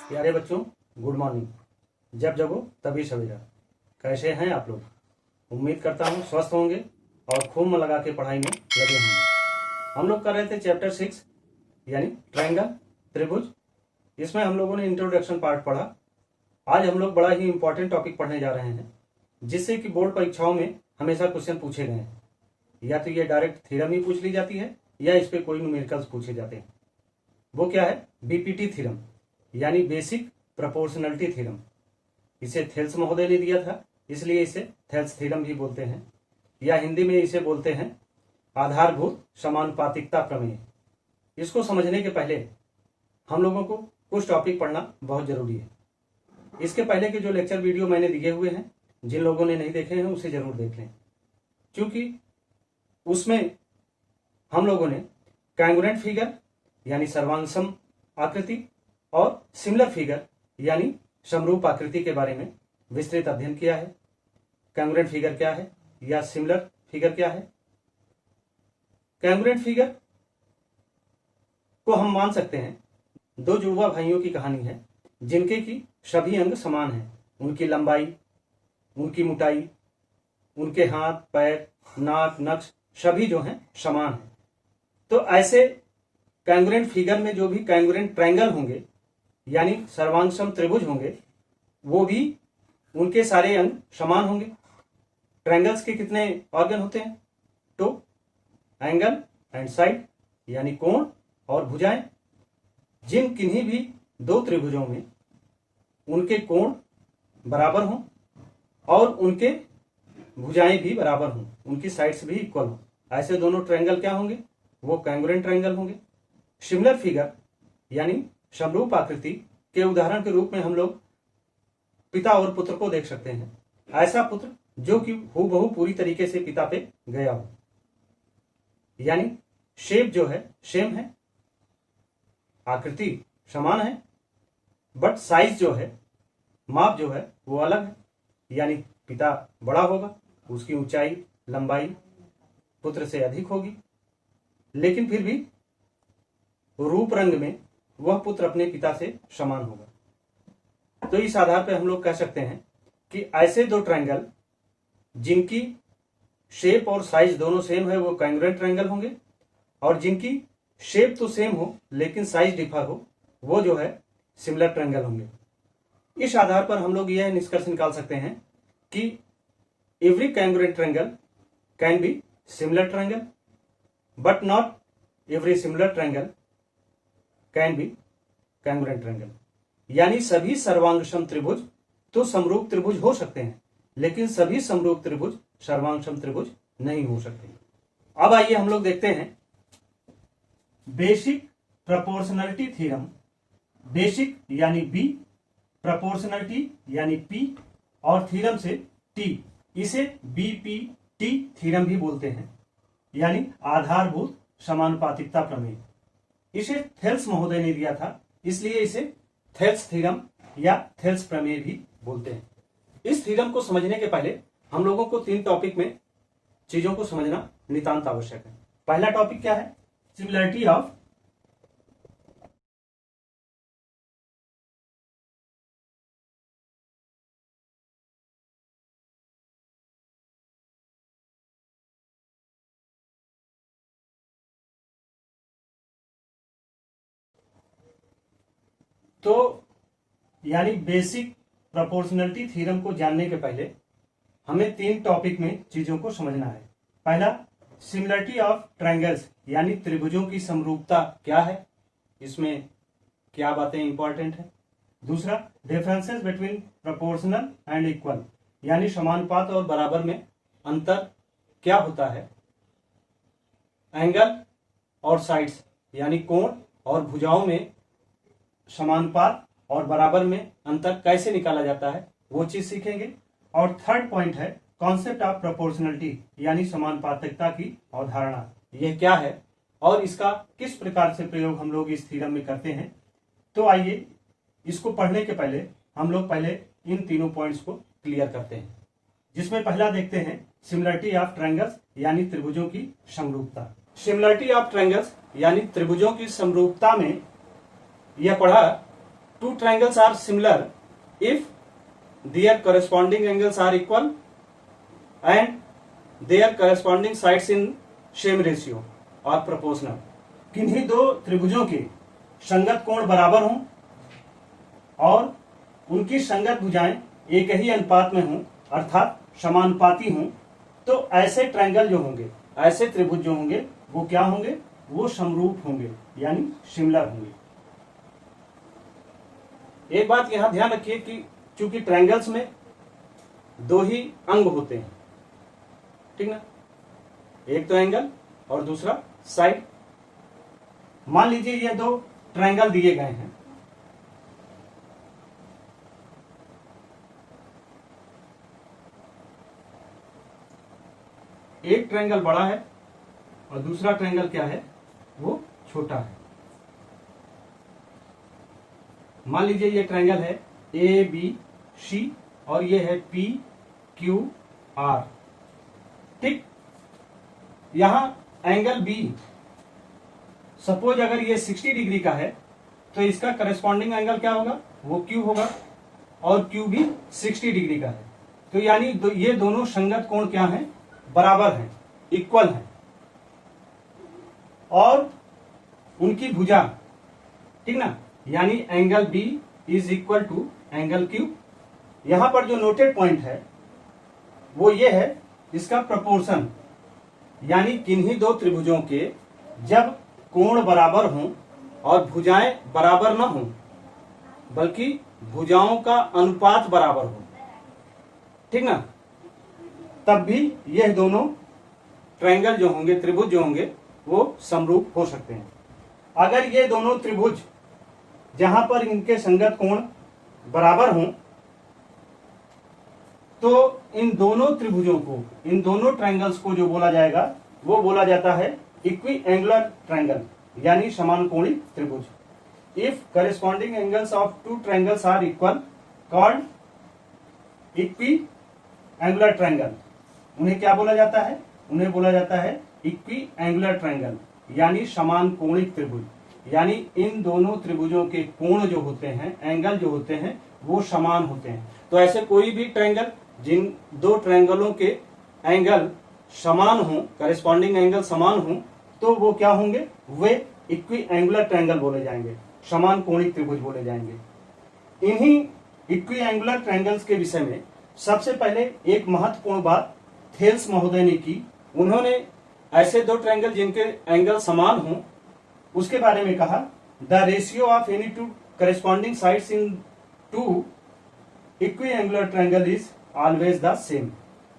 प्यारे बच्चों, good morning. जब जगो तभी सवेरा। कैसे हैं आप लोग? उम्मीद करता हूँ स्वस्थ होंगे और खूब मन लगा के पढ़ाई में लगे होंगे। हम लोग कर रहे थे चैप्टर 6 यानी ट्रायंगल, त्रिभुज। इसमें हम लोगों ने इंट्रोडक्शन पार्ट पढ़ा। आज हम लोग बड़ा ही इंपॉर्टेंट टॉपिक पढ़ने जा रहे हैं, जिससे कि बोर्ड परीक्षाओं में हमेशा क्वेश्चन पूछे गए हैं। या तो ये डायरेक्ट थ्योरम ही पूछ ली जाती है या इस पे कोई न्यूमेरिकल्स पूछे जाते हैं। वो क्या है? बीपीटी थ्योरम यानी बेसिक प्रोपोर्शनलिटी थ्योरम। इसे थेल्स महोदय ने दिया था, इसलिए इसे थेल्स थ्योरम भी बोलते हैं, या हिंदी में इसे बोलते हैं आधारभूत समानुपातिकता प्रमेय। इसको समझने के पहले हम लोगों को कुछ टॉपिक पढ़ना बहुत जरूरी है। इसके पहले के जो लेक्चर वीडियो मैंने दिए हुए हैं, जिन लोगों ने नहीं देखे हैं उसे जरूर देख लें, क्योंकि उसमें हम लोगों ने कांग्रुएंट फिगर यानी सर्वांग आकृति और सिमिलर फिगर यानी समरूप आकृति के बारे में विस्तृत अध्ययन किया है। कांग्रुएंट फिगर क्या है या सिमिलर फिगर क्या है? कांग्रुएंट फिगर को हम मान सकते हैं दो जुड़वा भाइयों की कहानी है, जिनके की सभी अंग समान हैं। उनकी लंबाई, उनकी मोटाई, उनके हाथ, पैर, नाक, नक्श सभी जो हैं समान हैं। तो ऐसे कांग्रुएंट फिगर में जो भी कांग्रुएंट ट्रायंगल होंगे यानी सर्वांग त्रिभुज होंगे, वो भी उनके सारे अंग समान होंगे। ट्रायंगल्स के कितने ऑर्गन होते हैं? टू, एंगल एंड साइड यानी कोण और भुजाएं। जिन किन्हीं भी दो त्रिभुजों में उनके कोण बराबर हों और उनके भुजाएं भी बराबर हों, उनकी साइड्स भी इक्वल हों, ऐसे दोनों ट्रायंगल क्या होंगे? वो कांग्रुएंट ट्रायंगल होंगे। सिमिलर फिगर यानी समरूप आकृति के उदाहरण के रूप में हम लोग पिता और पुत्र को देख सकते हैं। ऐसा पुत्र जो कि हूबहू पूरी तरीके से पिता पे गया हो, यानी शेप जो है सेम है, आकृति समान है, बट साइज जो है, माप जो है वो अलग है। यानी पिता बड़ा होगा, उसकी ऊंचाई लंबाई पुत्र से अधिक होगी, लेकिन फिर भी रूप रंग में वह पुत्र अपने पिता से समान होगा। तो इस आधार पर हम लोग कह सकते हैं कि ऐसे दो ट्रायंगल जिनकी शेप और साइज दोनों सेम है वो कांग्रुएंट ट्रायंगल होंगे, और जिनकी शेप तो सेम हो लेकिन साइज डिफर हो वो जो है सिमिलर ट्रायंगल होंगे। इस आधार पर हम लोग यह निष्कर्ष निकाल सकते हैं कि every congruent triangle can be similar triangle, but not every similar triangle can be congruent triangle. यानी सभी सर्वांग त्रिभुज तो समरूप त्रिभुज हो सकते हैं, लेकिन सभी समरूप त्रिभुज सर्वांग त्रिभुज नहीं हो सकते। अब आइए हम लोग देखते हैं बेसिक प्रोपोर्शनलिटी थ्योरम। बेसिक यानी बी, प्रोपोर्शनलिटी यानी पी और थ्योरम से टी, इसे बीपीटी थ्योरम भी बोलते हैं, यानी आधारभूत समानुपातिकता प्रमेय। इसे थेल्स महोदय ने दिया था, इसलिए इसे थेल्स थ्योरम या थेल्स प्रमेय भी बोलते हैं। इस थ्योरम को समझने के पहले हम लोगों को तीन टॉपिक में चीजों को समझना नितांत आवश्यक है। पहला टॉपिक क्या है? सिमिलरिटी ऑफ तो यानी बेसिक प्रोपोर्शनलिटी थ्योरम को जानने के पहले हमें तीन टॉपिक में चीजों को समझना है। पहला, सिमिलरिटी ऑफ ट्रायंगल्स यानी त्रिभुजों की समरूपता क्या है, इसमें क्या बातें इंपॉर्टेंट है। दूसरा, differences between proportional and equal यानी समानुपात और बराबर में अंतर क्या होता है। एंगल और साइड्स यानी कोण और भुजाओं में समानुपात और बराबर में अंतर कैसे निकाला जाता है, वो चीज सीखेंगे। और थर्ड पॉइंट है कॉन्सेप्ट ऑफ प्रोपोर्शनलिटी यानी समानुपातिकता की अवधारणा, यह क्या है और इसका किस प्रकार से प्रयोग हम लोग इस थ्योरम में करते हैं। तो आइए इसको पढ़ने के पहले हम लोग पहले इन तीनों पॉइंट्स को क्लियर करते हैं, जिसमें पहला देखते हैं सिमिलरिटी ऑफ ट्रायंगल्स यानी त्रिभुजों की समरूपता। सिमिलरिटी ऑफ ट्रायंगल्स यानी त्रिभुजों की समरूपता में यह पढ़ा two triangles are similar if their corresponding angles are equal and their corresponding sides in same ratio or proportional। किन्हीं दो त्रिभुजों के संगत कोण बराबर हों और उनकी संगत भुजाएं एक ही अनुपात में हों अर्थात समानुपाती हों, तो ऐसे ट्रायंगल जो होंगे, ऐसे त्रिभुज जो होंगे वो क्या होंगे, वो समरूप होंगे यानी सिमिलर होंगे। एक बात यहां ध्यान रखिए कि चूंकि ट्रायंगल्स में दो ही अंग होते हैं, ठीक ना, एक तो एंगल और दूसरा साइड। मान लीजिए ये दो ट्रायंगल दिए गए हैं, एक ट्रायंगल बड़ा है और दूसरा ट्रायंगल क्या है, वो छोटा है। मान लीजिए ये ट्रायंगल है ए बी सी और ये है पी क्यू आर, ठीक। यहां एंगल बी सपोज अगर ये 60 डिग्री का है तो इसका करस्पॉन्डिंग एंगल क्या होगा, वो क्यू होगा और क्यू भी 60 डिग्री का है। तो यानी ये दोनों संगत कोण क्या हैं, बराबर हैं, इक्वल हैं और उनकी भुजा, ठीक ना, यानी angle B is equal to angle Q. यहां पर जो नोटेड पॉइंट है वो ये है इसका प्रपोर्शन, यानी किन्हीं दो त्रिभुजों के जब कोण बराबर हों और भुजाएं बराबर न हों बल्कि भुजाओं का अनुपात बराबर हो, ठीक ना, तब भी यह दोनों ट्रायंगल जो होंगे, त्रिभुज जो होंगे, वो समरूप हो सकते हैं। अगर ये दोनों त्रिभुज जहां पर इनके संगत कोण बराबर हों तो इन दोनों त्रिभुजों को, इन दोनों ट्रायंगल्स को जो बोला जाएगा वो बोला जाता है इक्वी एंगुलर ट्रायंगल यानी समानुकोणी त्रिभुज। If corresponding angles of two triangles are equal called equiangular triangle. उन्हें क्या बोला जाता है, उन्हें बोला जाता है इक्वी एंगुलर ट्रायंगल यानी समान कोणिक त्रिभुज। यानी इन दोनों त्रिभुजों के कोण जो होते हैं, एंगल जो होते हैं, वो समान होते हैं। तो ऐसे कोई भी ट्रायंगल जिन दो ट्रायंगलों के एंगल समान हो, करेस्पॉन्डिंग एंगल समान हो, तो वो क्या होंगे, वे इक्वी एंगुलर ट्रायंगल बोले जाएंगे, समान कोणिक त्रिभुज बोले जाएंगे। इन्हीं इक्वी एंगुलर ट्रायंगल्स के विषय में सबसे पहले एक महत्वपूर्ण बात थेल्स महोदय ने की। उन्होंने ऐसे दो ट्रायंगल जिनके एंगल समान हों उसके बारे में कहा, the ratio of any two corresponding sides in two equiangular triangle is always the same.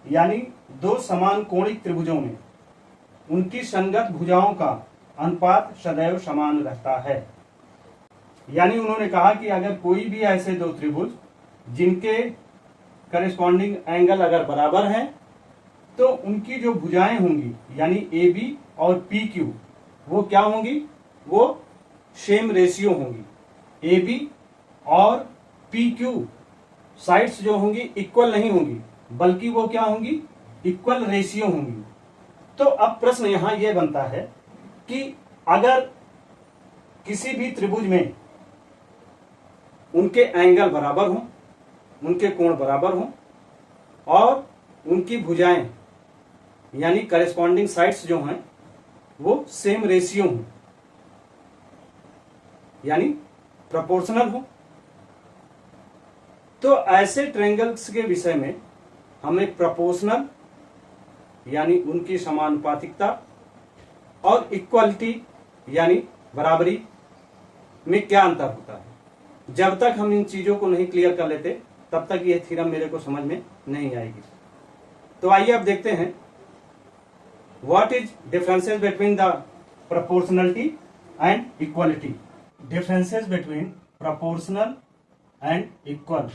यानी दो समान कोणिक त्रिभुजों में उनकी संगत भुजाओं का अनुपात सदैव समान रहता है। यानी उन्होंने कहा कि अगर कोई भी ऐसे दो त्रिभुज जिनके करेस्पॉन्डिंग एंगल अगर बराबर हैं तो उनकी जो भुजाएं होंगी यानी ए बी और पी क्यू वो क्या होंगी, वो सेम रेशियो होंगी। ए बी और पी क्यू साइड्स जो होंगी इक्वल नहीं होंगी बल्कि वो क्या होंगी, इक्वल रेशियो होंगी। तो अब प्रश्न यहां यह बनता है कि अगर किसी भी त्रिभुज में उनके एंगल बराबर हों, उनके कोण बराबर हों और उनकी भुजाएं यानी करेस्पॉन्डिंग साइड्स जो हैं वो सेम रेशियो हों यानी प्रोपोर्शनल हो, तो ऐसे ट्रायंगल्स के विषय में हमें प्रोपोर्शनल यानी उनकी समानुपातिकता और इक्वालिटी यानी बराबरी में क्या अंतर होता है। जब तक हम इन चीजों को नहीं क्लियर कर लेते तब तक यह थ्योरम मेरे को समझ में नहीं आएगी। तो आइए अब देखते हैं what is differences between the proportionality and equality. Differences between proportional and equal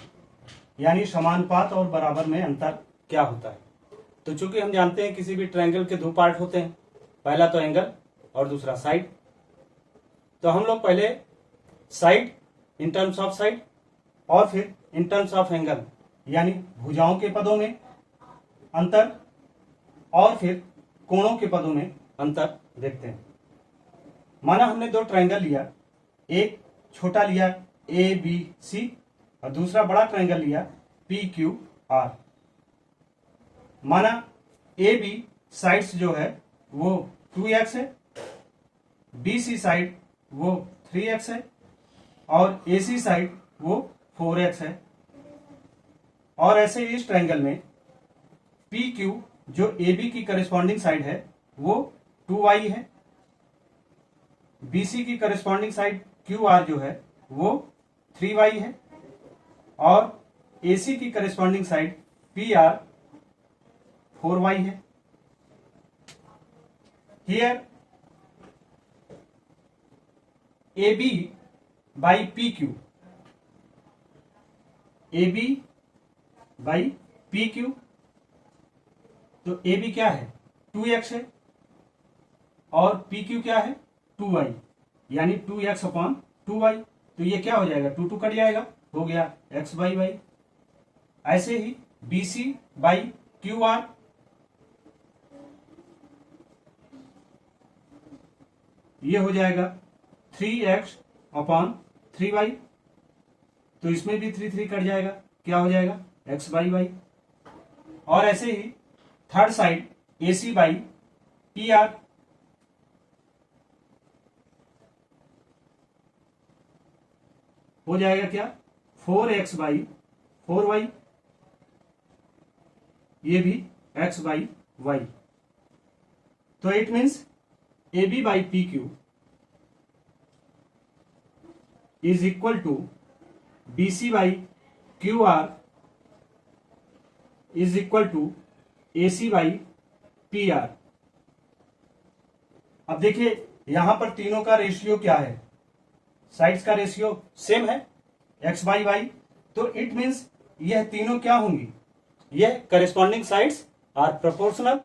यानी समानुपात और बराबर में अंतर क्या होता है। तो चूंकि हम जानते हैं किसी भी ट्रायंगल के दो पार्ट होते हैं, पहला तो एंगल और दूसरा साइड। तो हम लोग पहले side in terms of side और फिर इन टर्म्स ऑफ एंगल यानी भुजाओं के पदों में अंतर और फिर कोणों के पदों में अंतर देखते हैं। माना हमने दो ट्रायंगल लिया, एक छोटा लिया ए बी सी, और दूसरा बड़ा ट्रायंगल लिया पी क्यू आर। माना ए बी साइड्स जो है वो 2x है, बी सी साइड वो 3x है, और ए सी साइड वो 4x है। और ऐसे इस ट्रायंगल में पी क्यू जो ए बी की करस्पॉन्डिंग साइड है वो 2y है, बी सी की करस्पॉन्डिंग साइड क्यू आर जो है वो 3y है, और ए सी की corresponding side P R 4y है। Here A B by P Q, A B by P Q, तो ए बी क्या है 2x है, और पी क्यू क्या है 2y, यानी 2x अपॉन 2y। तो ये क्या हो जाएगा 2 कट जाएगा, हो गया x बाई वाई। ऐसे ही B C by Q R, ये हो जाएगा 3x अपॉन 3y, तो इसमें भी 3 कट जाएगा, क्या हो जाएगा x बाई वाई। और ऐसे ही third side A C by P R, हो जाएगा क्या 4x बाई 4y, ये भी x बाई वाई। तो it means A B by P Q is equal to B C by Q R is equal to A C by P R. अब देखिए यहां पर तीनों का रेशियो क्या है, साइड्स का रेशियो सेम है x बाई वाई, तो इट मीन्स यह तीनों क्या होंगी, यह करेस्पॉन्डिंग साइड्स आर प्रोपोर्शनल।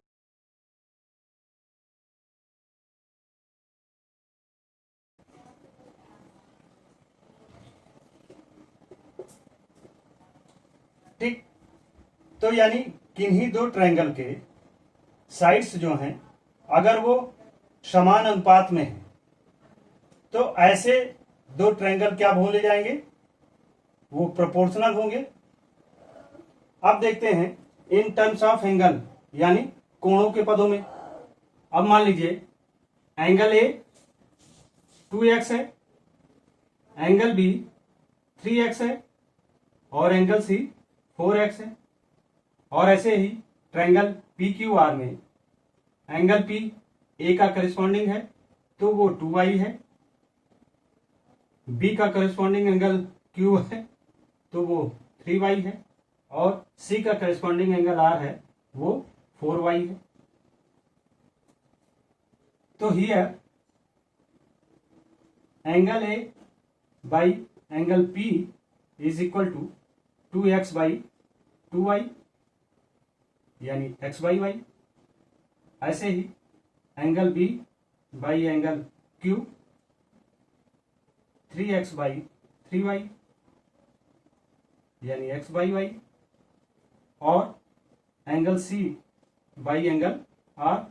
ठीक, तो यानी किन्हीं दो ट्रायंगल के साइड्स जो हैं अगर वो समान अनुपात में हैं तो ऐसे दो ट्रायंगल क्या बोले जाएंगे, वो प्रोपोर्शनल होंगे। अब देखते हैं इन टर्म्स ऑफ एंगल, यानी कोणों के पदों में। अब मान लीजिए एंगल ए 2x है, एंगल बी 3x है, और एंगल सी 4x है। और ऐसे ही ट्रायंगल पी क्यू आर में एंगल पी ए का करस्पॉन्डिंग है तो वो 2y है, बी का करस्पॉन्डिंग एंगल क्यू है तो वो 3y है, और सी का करस्पॉन्डिंग एंगल आर है वो 4y है। तो here angle A by angle P is equal to 2x by 2y, यानी x बाई वाई। ऐसे ही angle B by angle Q 3x by 3y, यानी x बाई वाई। और angle C by angle R,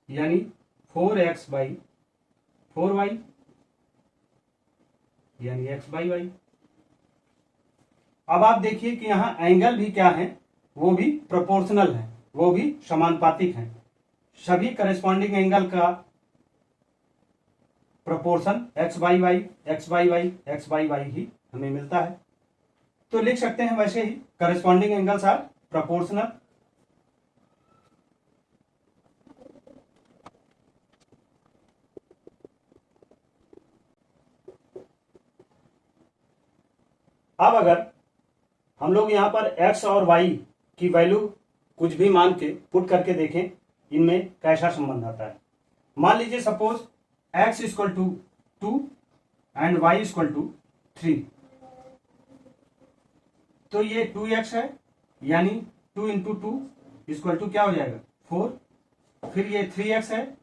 यानी 4x by 4y, यानी x by Y. अब आप देखिए कि यहां एंगल भी क्या है, वो भी प्रोपोर्शनल है, वो भी समानुपातिक है। सभी करस्पॉन्डिंग एंगल का proportion x by Y x by Y x by Y ही हमें मिलता है। तो लिख सकते हैं वैसे ही करस्पॉन्डिंग एंगल्स आर प्रोपोर्शनल। अब अगर हम लोग यहां पर x और y की वैल्यू कुछ भी मान के पुट करके देखें इनमें कैसा संबंध आता है। मान लीजिए suppose x equal to 2 and y equal to 3, तो ये 2x है, यानी 2 इंटू 2 इक्वल टू क्या हो जाएगा 4। फिर ये 3x है,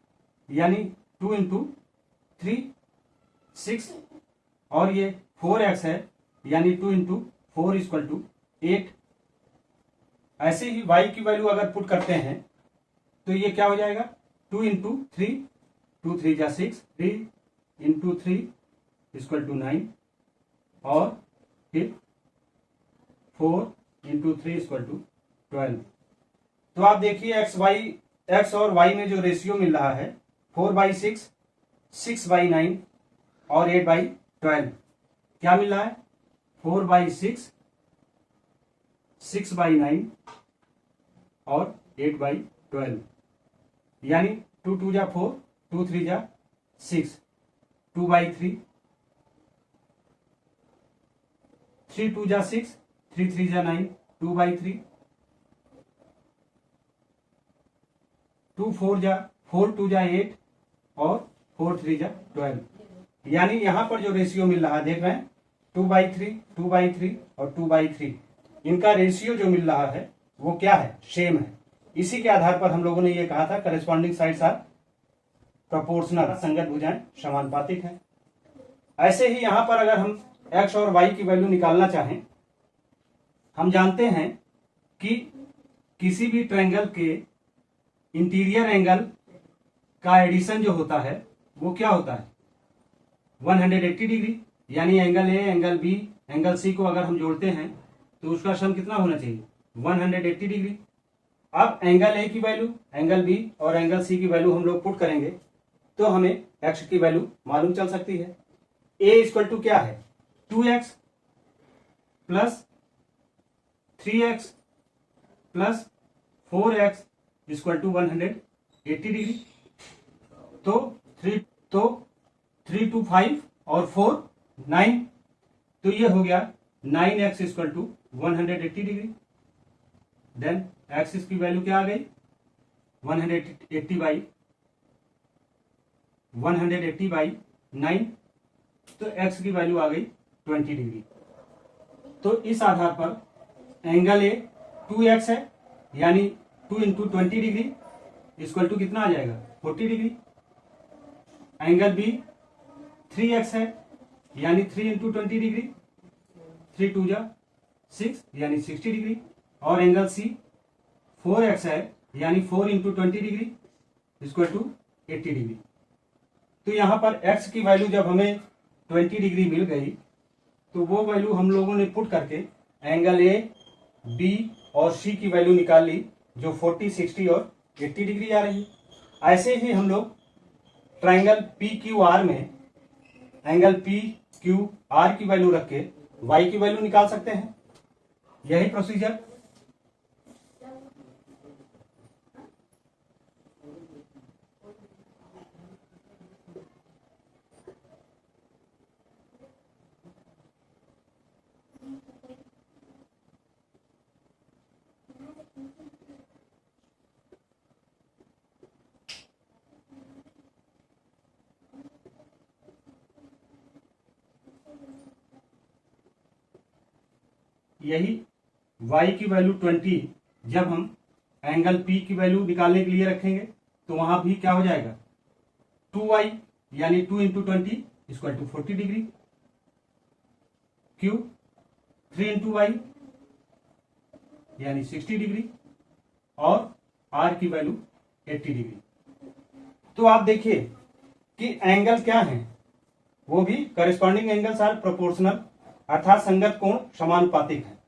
यानी 2 इंटू 3 6, और ये 4x है, यानी 2 इंटू 4 इक्वल टू 8। ऐसे ही y की वैल्यू अगर पुट करते हैं तो ये क्या हो जाएगा 2 इंटू 3, 2 3 जा 6, 3 इंटू 3 इक्वल टू 9 और फिर 4 इंटू 3 इक्वल टू 12। तो आप देखिए एक्स और वाई में जो रेशियो मिल रहा है 4/6, 6/9 और 8/12। क्या मिल रहा है? 4/6, 6/9 और 8/12। यानी 2 2 जा 4, 2 3 जा 6, 2/3, 3 2 जा 6, 3 3 जा 9, 2/3, 2 4 2 जा 8 और 4 3 जा 12। यानी यहां पर जो रेशियो मिल रहा है देख रहे हैं 2/3, 2/3 और 2/3, इनका रेशियो जो मिल रहा है वो क्या है? सेम है। इसी के आधार पर हम लोगों ने ये कहा था करेस्पॉन्डिंग साइड्स आर प्रोपोर्शनल, संगत भुजाएं समानुपातिक हैं। ऐसे ही यहां पर अगर हम एक्स और वाई की वैल्यू निकालना चाहें, हम जानते हैं कि किसी भी ट्रायंगल के इंटीरियर एंगल का एडिशन जो होता है वो क्या होता है? 180 डिग्री। यानी angle A, angle B, angle C को अगर हम जोड़ते हैं तो उसका सम कितना होना चाहिए? 180 डिग्री। अब एंगल ए की वैल्यू, एंगल बी और एंगल सी की वैल्यू हम लोग पुट करेंगे तो हमें एक्स की वैल्यू मालूम चल सकती है। ए इक्वल टू क्या है? 2x plus 3x plus 4x equal to 180 degree. तो 3 2 5 और 4 9, तो ये हो गया 9x equal to 180 degree. Then x की वैल्यू क्या आ गई? 180/9, तो x की वैल्यू आ गई 20 डिग्री। तो इस आधार पर एंगल ए 2x है, यानी 2 इंटू 20 डिग्री इक्वल टू कितना आ जाएगा? 40 डिग्री। एंगल बी 3x है, यानी 3 इंटू 20 डिग्री, 3 2 जा 6 यानी 60 डिग्री। और एंगल सी 4x है, यानी 4 into 20 degree equal to 80 degree. तो यहां पर x की वैल्यू जब हमें 20 डिग्री मिल गई तो वो वैल्यू हम लोगों ने पुट करके एंगल ए, बी और सी की वैल्यू निकाल ली जो 40, 60 और 80 डिग्री आ रही है। ऐसे ही हम लोग ट्राइंगल पी क्यू आर में एंगल पी क्यू आर की वैल्यू रख के वाई की वैल्यू निकाल सकते हैं। यही प्रोसीजर यही y की वैल्यू 20 जब हम एंगल P की वैल्यू निकालने के लिए रखेंगे तो वहां भी क्या हो जाएगा? 2y यानी 2 into 20 equal to 40 degree, Q 3 into Y यानी 60 डिग्री और R की वैल्यू 80 डिग्री। तो आप देखिए कि एंगल क्या है, वो भी करेस्पॉन्डिंग एंगल्स आर प्रोपोर्शनल, अर्थात संगत कोण समानुपातिक है।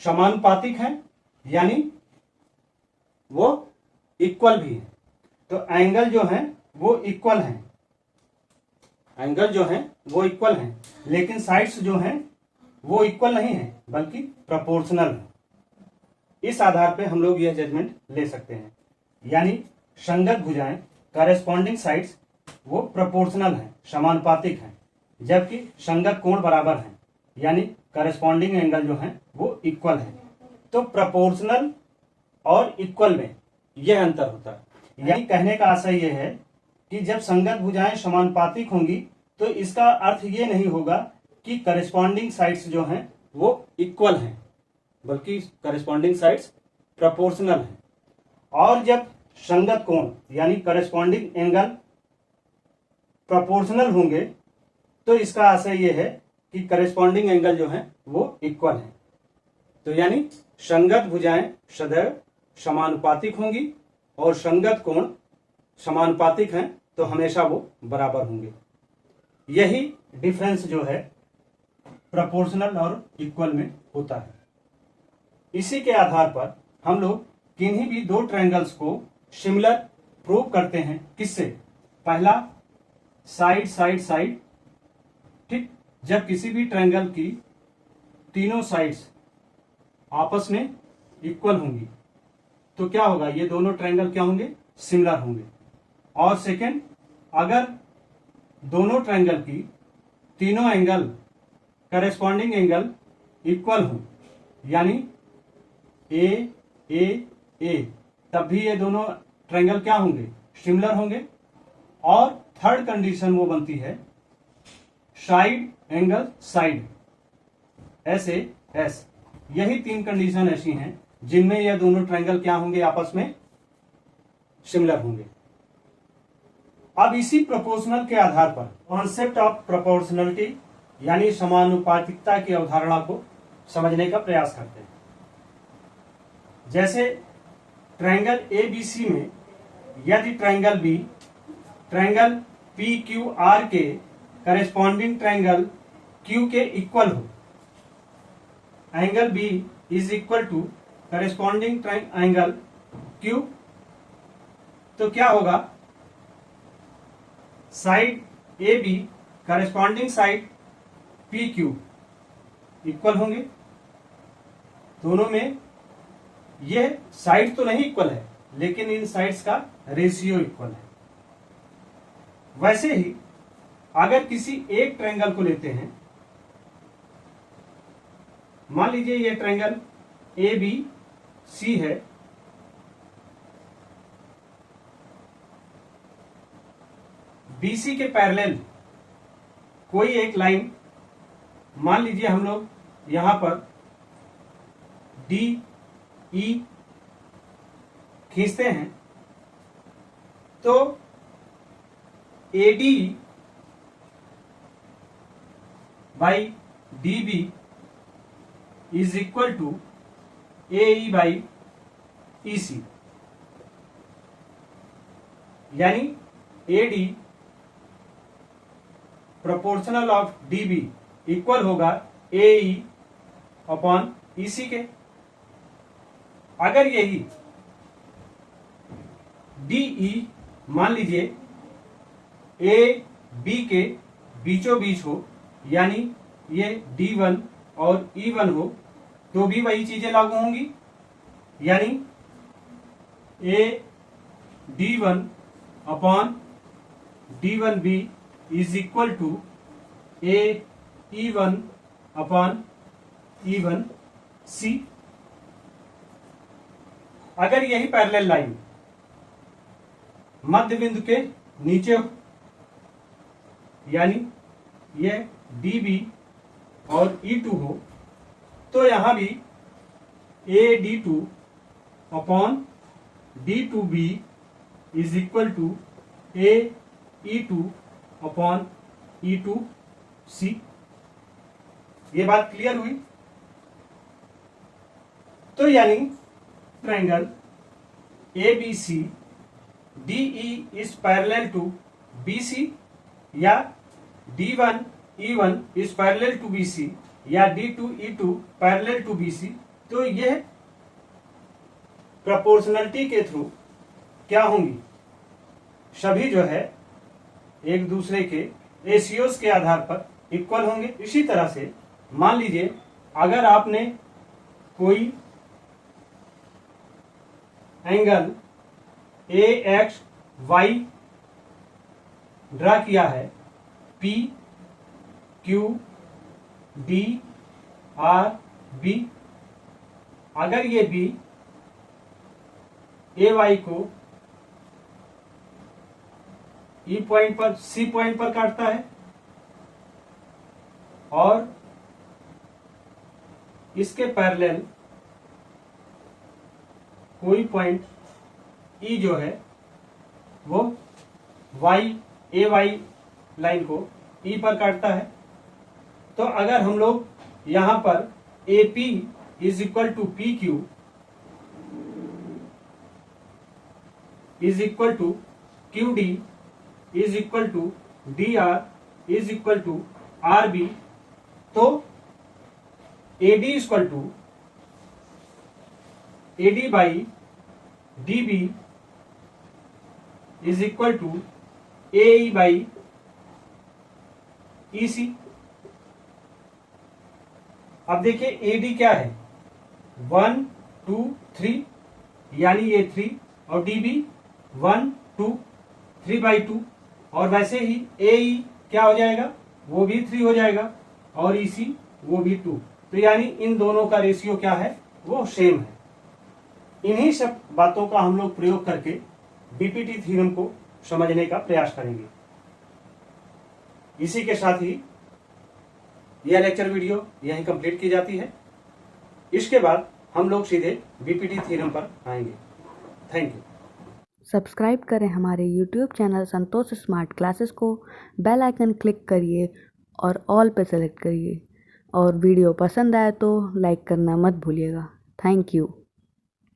समानुपातिक है यानी वो इक्वल भी है। तो एंगल जो है वो इक्वल है, एंगल जो है वो इक्वल है, लेकिन साइड्स जो हैं वो इक्वल नहीं है बल्कि प्रोपोर्शनल है। इस आधार पे हम लोग यह जजमेंट ले सकते हैं, यानी संगत भुजाएं करेस्पॉन्डिंग साइड्स वो प्रोपोर्शनल है, समानुपातिक है, जबकि संगत कोण बराबर है, यानी करेस्पॉन्डिंग एंगल जो है वो इक्वल है। तो प्रोपोर्शनल और इक्वल में यह अंतर होता है। यानी कहने का आशय यह है कि जब संगत भुजाएं समानुपातिक होंगी तो इसका अर्थ ये नहीं होगा कि करेस्पॉन्डिंग साइड्स जो हैं वो इक्वल हैं, बल्कि करेस्पॉन्डिंग साइड्स प्रोपोर्शनल हैं। और जब संगत कोण यानी करेस्पॉन्डिंग एंगल प्रोपोर्शनल होंगे तो इसका आशय यह है कि करेस्पॉन्डिंग एंगल जो है वो इक्वल है। तो यानी संगत भुजाएं सदैव समानुपातिक होंगी और संगत कोण समानुपातिक हैं तो हमेशा वो बराबर होंगे। यही डिफरेंस जो है प्रोपोर्शनल और इक्वल में होता है। इसी के आधार पर हम लोग किन्हीं भी दो ट्रायंगल्स को सिमिलर प्रूव करते हैं। किससे? पहला साइड साइड साइड, ठीक। जब किसी भी ट्रायंगल की तीनों साइड्स आपस में इक्वल होंगी तो क्या होगा, ये दोनों ट्रायंगल क्या होंगे, सिमिलर होंगे। और सेकंड, अगर दोनों ट्रायंगल की तीनों एंगल करेस्पॉन्डिंग एंगल इक्वल हो, यानी ए ए ए, तब भी ये दोनों ट्रायंगल क्या होंगे, सिमिलर होंगे। और थर्ड कंडीशन वो बनती है साइड एंगल साइड, ऐसे एस। यही तीन कंडीशन ऐसी हैं जिनमें यह दोनों ट्रायंगल क्या होंगे, आपस में सिमिलर होंगे। अब इसी प्रोपोर्शनल के आधार पर कॉन्सेप्ट ऑफ प्रोपोर्शनलिटी यानी समानुपातिकता की अवधारणा को समझने का प्रयास करते हैं। जैसे ट्रायंगल एबीसी में यदि triangle B triangle P Q R के करेस्पॉन्डिंग ट्रायंगल क्यू के इक्वल हो, angle B is equal to corresponding angle Q, तो क्या होगा, side A B corresponding side P Q equal होंगे। दोनों में ये साइड तो नहीं इक्वल है, लेकिन इन साइड्स का रेशियो इक्वल है। वैसे ही अगर किसी एक ट्रायंगल को लेते हैं, मान लीजिए ये ट्रायंगल ए बी सी है, बीसी के पैरेलल कोई एक लाइन, मान लीजिए हम लोग यहां पर डी ई खींचते हैं, तो AD by DB is equal to AE by EC, यानी AD proportional of DB equal होगा AE अपॉन EC के। अगर यही DE मान लीजिए ए बी के बीचों बीच हो, यानी ये D1 और E1 हो, तो भी वही चीजें लागू होंगी, यानी A D1 upon D1B is equal to A E1 upon E1C। अगर यही पैरेलल लाइन मध्य बिंदु के नीचे हो, यानी ये DB और E2 हो, तो यहां भी AD2 upon D2B is equal to AE2 upon E2C। ये बात क्लियर हुई? तो यानी triangle ABC DE is parallel to BC, या D1 E1 is parallel to BC, या D2 E2 parallel to BC। तो यह प्रोपोर्शनलिटी के थ्रू क्या होंगी, सभी जो है एक दूसरे के रेशियोज के आधार पर इक्वल होंगे। इसी तरह से मान लीजिए अगर आपने कोई एंगल AXY ड्रा किया है, P Q D R B, अगर ये B AY को E पॉइंट पर C पॉइंट पर काटता है और इसके पैरेलल कोई पॉइंट E जो है वो AY लाइन को E पर काटता है, तो अगर हम लोग यहां पर AP is equal to PQ is equal to QD is equal to DR is equal to R B, तो AD equal to AD by DB is equal to AE by EC। अब देखिए AD क्या है, 1 2 3, यानी ये 3, और DB 1 2 3/2, और वैसे ही AE क्या हो जाएगा, वो भी 3 हो जाएगा, और EC वो भी 2। तो यानी इन दोनों का रेशियो क्या है, वो सेम है। इन्हीं सब बातों का हम लोग प्रयोग करके बीपीटी थ्योरम को समझने का प्रयास करेंगे। इसी के साथ ही यह लेक्चर वीडियो यहीं कंप्लीट की जाती है। इसके बाद हम लोग सीधे बीपीटी थ्योरम पर आएंगे। Thank you. सब्सक्राइब करें हमारे YouTube चैनल संतोष स्मार्ट क्लासेस को, बेल आइकन क्लिक करिए और ऑल पे सेलेक्ट करिए, और वीडियो पसंद आए तो लाइक करना मत भूलिएगा। Thank you.